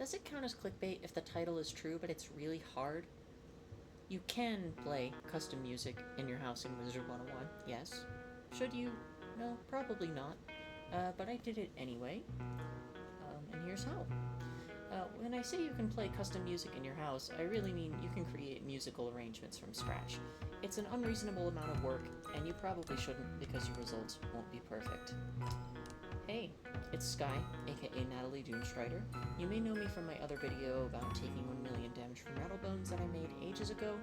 Does it count as clickbait if the title is true but it's really hard? You can play custom music in your house in Wizard101, yes. Should you? No, probably not. But I did it anyway. And here's how. When I say you can play custom music in your house, I really mean you can create musical arrangements from scratch. It's an unreasonable amount of work, and you probably shouldn't because your results won't be perfect. Hey, it's Sky, aka Natalie Doomstrider. You may know me from my other video about taking 1 million damage from Rattlebones that I made ages ago.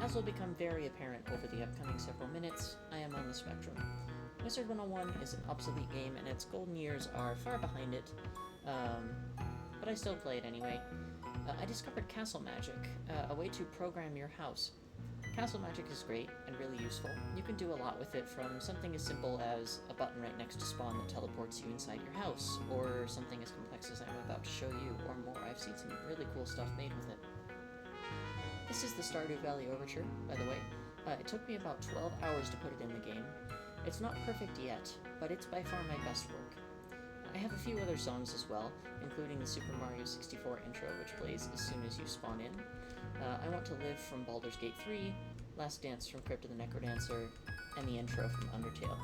As will become very apparent over the upcoming several minutes, I am on the spectrum. Wizard101 is an obsolete game and its golden years are far behind it, but I still play it anyway. I discovered Castle Magic, a way to program your house. Castle Magic is great and really useful. You can do a lot with it, from something as simple as a button right next to spawn that teleports you inside your house, or something as complex as I'm about to show you, or more. I've seen some really cool stuff made with it. This is the Stardew Valley Overture, by the way. It took me about 12 hours to put it in the game. It's not perfect yet, but it's by far my best work. I have a few other songs as well, including the Super Mario 64 intro, which plays as soon as you spawn in. I Want to Live from Baldur's Gate 3, Last Dance from Crypt of the Necrodancer, and the intro from Undertale.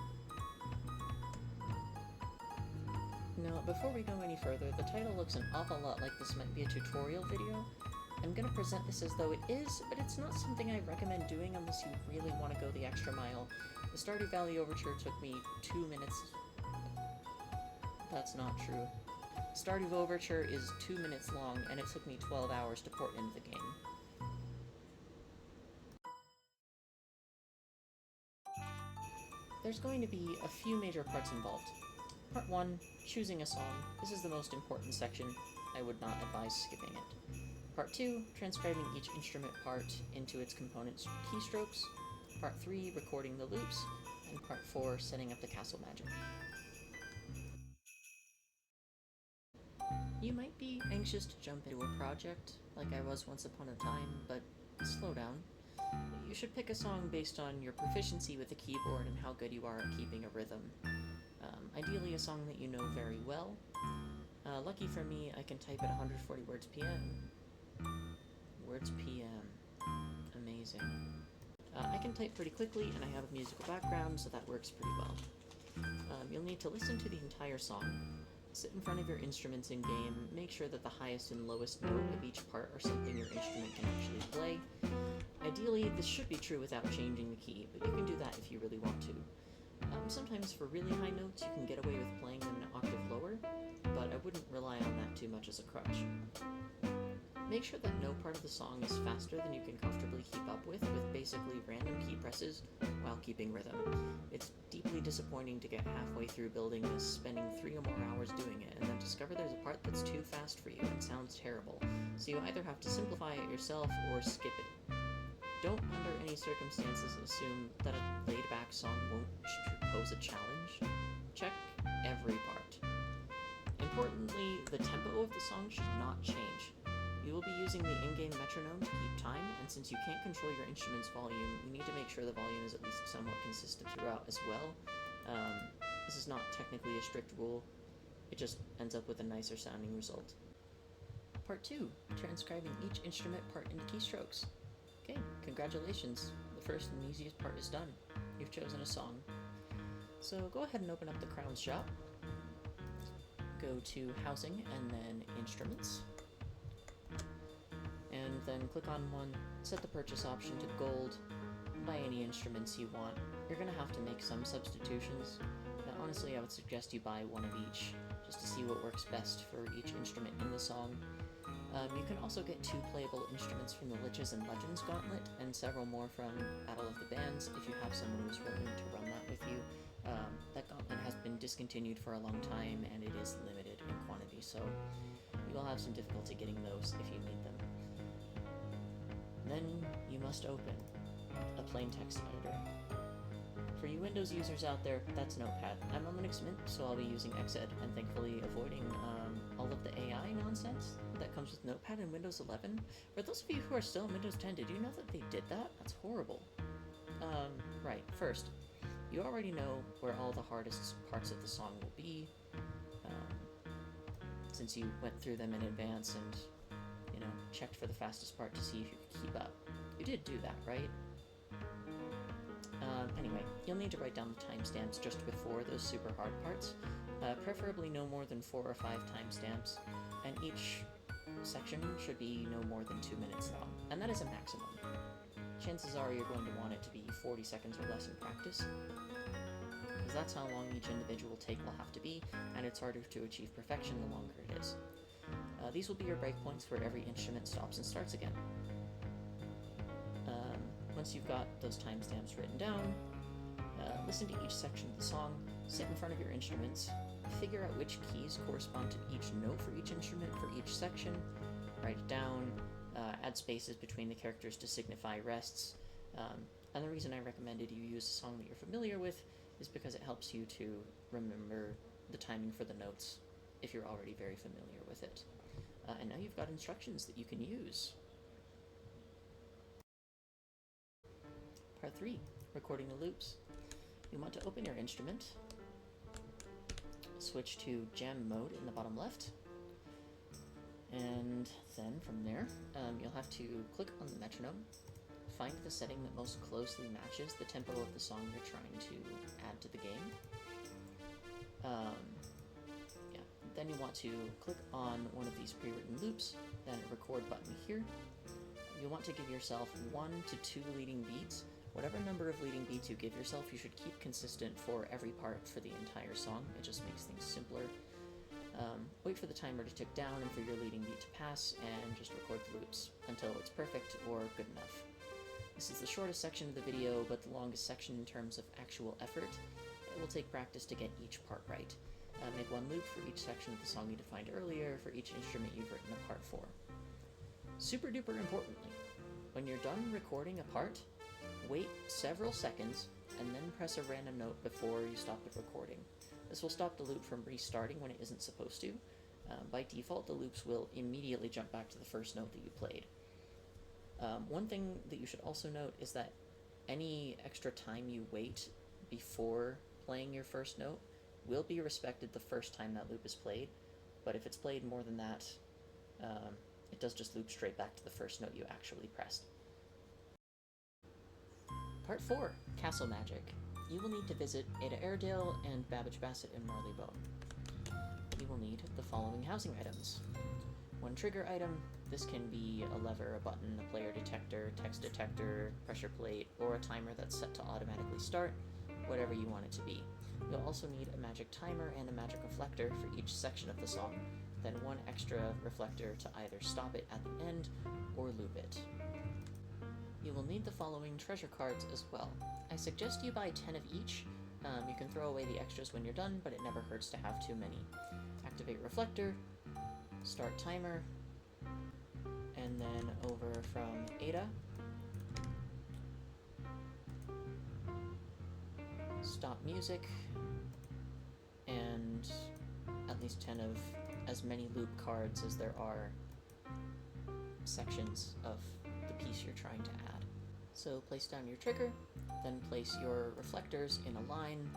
Now, before we go any further, the title looks an awful lot like this might be a tutorial video. I'm gonna present this as though it is, but it's not something I recommend doing unless you really want to go the extra mile. The Stardew Valley Overture took me 2 minutes. That's not true. Stardew Overture is 2 minutes long, and it took me 12 hours to port into the game. There's going to be a few major parts involved. Part 1, choosing a song. This is the most important section. I would not advise skipping it. Part 2, transcribing each instrument part into its component keystrokes. Part 3, recording the loops. And Part 4, setting up the castle magic. You might be anxious to jump into a project, like I was once upon a time, but slow down. You should pick a song based on your proficiency with the keyboard and how good you are at keeping a rhythm. Ideally a song that you know very well. Lucky for me, I can type at 140 words PM. Words PM. Amazing. I can type pretty quickly, and I have a musical background, so that works pretty well. You'll need to listen to the entire song. Sit in front of your instruments in-game, make sure that the highest and lowest note of each part are something your instrument can actually play. Ideally, this should be true without changing the key, but you can do that if you really want to. Sometimes for really high notes, you can get away with playing them an octave lower, but I wouldn't rely on that too much as a crutch. Make sure that no part of the song is faster than you can comfortably keep up with basically random key presses while keeping rhythm. It's deeply disappointing to get halfway through building this, spending 3 or more hours doing it, and then discover there's a part that's too fast for you and sounds terrible, so you either have to simplify it yourself or skip it. Don't under any circumstances assume that a laid-back song won't pose a challenge. Check every part. Importantly, the tempo of the song should not change. You will be using the in-game metronome to keep time, and since you can't control your instrument's volume, you need to make sure the volume is at least somewhat consistent throughout as well. This is not technically a strict rule, it just ends up with a nicer sounding result. Part 2, transcribing each instrument part into keystrokes. Okay, congratulations. The first and easiest part is done. You've chosen a song. So go ahead and open up the Crown's shop. Go to Housing and then Instruments. And then click on one, set the purchase option to gold, buy any instruments you want. You're gonna have to make some substitutions, but honestly I would suggest you buy one of each, just to see what works best for each instrument in the song. You can also get 2 playable instruments from the Liches and Legends Gauntlet, and several more from Battle of the Bands if you have someone who's willing to run that with you. That gauntlet has been discontinued for a long time, and it is limited in quantity, so you will have some difficulty getting those if you need them. Then you must open a plain text editor. For you Windows users out there, that's Notepad. I'm on Linux Mint, so I'll be using Xed, and thankfully avoiding all of the AI nonsense that comes with Notepad in Windows 11. For those of you who are still in Windows 10, did you know that they did that? That's horrible. Right, first, you already know where all the hardest parts of the song will be. since you went through them in advance and, you know, checked for the fastest part to see if you could keep up. You did do that, right? Anyway, you'll need to write down the timestamps just before those super hard parts, preferably no more than 4 or 5 timestamps, and each section should be no more than 2 minutes long, and that is a maximum. Chances are you're going to want it to be 40 seconds or less in practice, because that's how long each individual take will have to be, and it's harder to achieve perfection the longer it is. These will be your breakpoints where every instrument stops and starts again. Once you've got those timestamps written down, listen to each section of the song, sit in front of your instruments, figure out which keys correspond to each note for each instrument for each section, write it down, add spaces between the characters to signify rests, and the reason I recommended you use a song that you're familiar with is because it helps you to remember the timing for the notes if you're already very familiar with it. And now you've got instructions that you can use. Part 3, recording the loops. You want to open your instrument, switch to jam mode in the bottom left, and then from there, you'll have to click on the metronome, find the setting that most closely matches the tempo of the song you're trying to add to the game. Then you want to click on one of these pre-written loops, then a record button here. You'll want to give yourself 1 to 2 leading beats. Whatever number of leading beats you give yourself, you should keep consistent for every part for the entire song. It just makes things simpler. Wait for the timer to tick down and for your leading beat to pass, and just record the loops until it's perfect or good enough. This is the shortest section of the video, but the longest section in terms of actual effort. It will take practice to get each part right. Make 1 loop for each section of the song you defined earlier for each instrument you've written a part for. Super duper importantly, when you're done recording a part, wait several seconds and then press a random note before you stop the recording. This will stop the loop from restarting when it isn't supposed to. By default, the loops will immediately jump back to the first note that you played. One thing that you should also note is that any extra time you wait before playing your first note will be respected the first time that loop is played, but if it's played more than that, it does just loop straight back to the first note you actually pressed. Part 4, Castle Magic. You will need to visit Ada Airedale and Babbage Bassett in Marleybone. You will need the following housing items. 1 trigger item. This can be a lever, a button, a player detector, text detector, pressure plate, or a timer that's set to automatically start, whatever you want it to be. You'll also need a magic timer and a magic reflector for each section of the song, then 1 extra reflector to either stop it at the end or loop it. You will need the following treasure cards as well. I suggest you buy 10 of each. You can throw away the extras when you're done, but it never hurts to have too many. Activate reflector, start timer, and then over from Ada, stop music, and at least 10 of as many loop cards as there are sections of the piece you're trying to add. So place down your trigger, then place your reflectors in a line,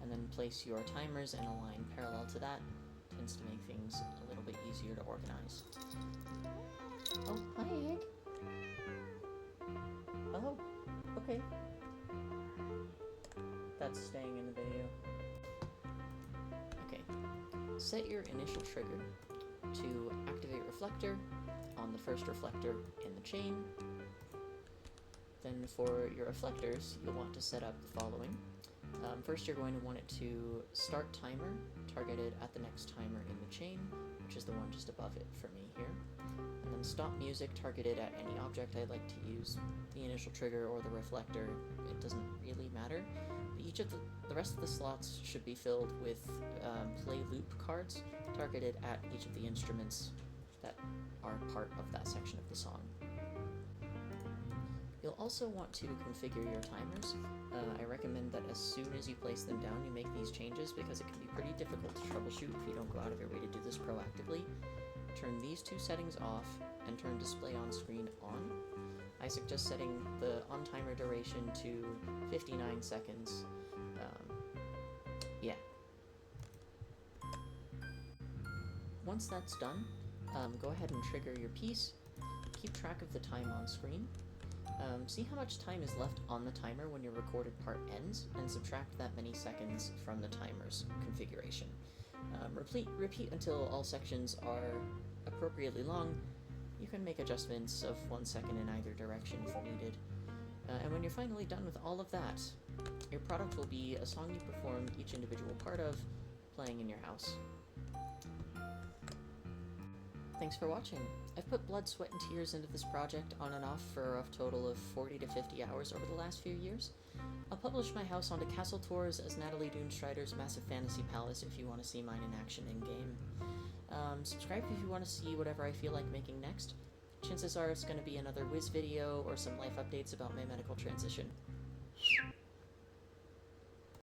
and then place your timers in a line parallel to that. Tends to make things a little bit easier to organize. Oh, hi Egg! Oh, okay. That's staying in the video. Okay, set your initial trigger to activate reflector on the first reflector in the chain. Then for your reflectors, you'll want to set up the following. First, you're going to want it to start timer, targeted at the next timer in the chain, which is the one just above it for me here. And then stop music, targeted at any object. I like to use the initial trigger or the reflector. It doesn't really matter. Each of the rest of the slots should be filled with play loop cards, targeted at each of the instruments that are part of that section of the song. You'll also want to configure your timers. I recommend that as soon as you place them down, you make these changes because it can be pretty difficult to troubleshoot if you don't go out of your way to do this proactively. Turn these 2 settings off and turn display on screen on. I suggest setting the on timer duration to 59 seconds. Once that's done, go ahead and trigger your piece. Keep track of the time on screen. See how much time is left on the timer when your recorded part ends, and subtract that many seconds from the timer's configuration. Repeat until all sections are appropriately long. You can make adjustments of 1 second in either direction if needed. And when you're finally done with all of that, your product will be a song you perform each individual part of, playing in your house. Thanks for watching. I've put blood, sweat, and tears into this project on and off for a rough total of 40 to 50 hours over the last few years. I'll publish my house onto Castle Tours as Natalie Doonstrider's Massive Fantasy Palace if you want to see mine in action in-game. Subscribe if you want to see whatever I feel like making next. Chances are it's going to be another Wiz video or some life updates about my medical transition.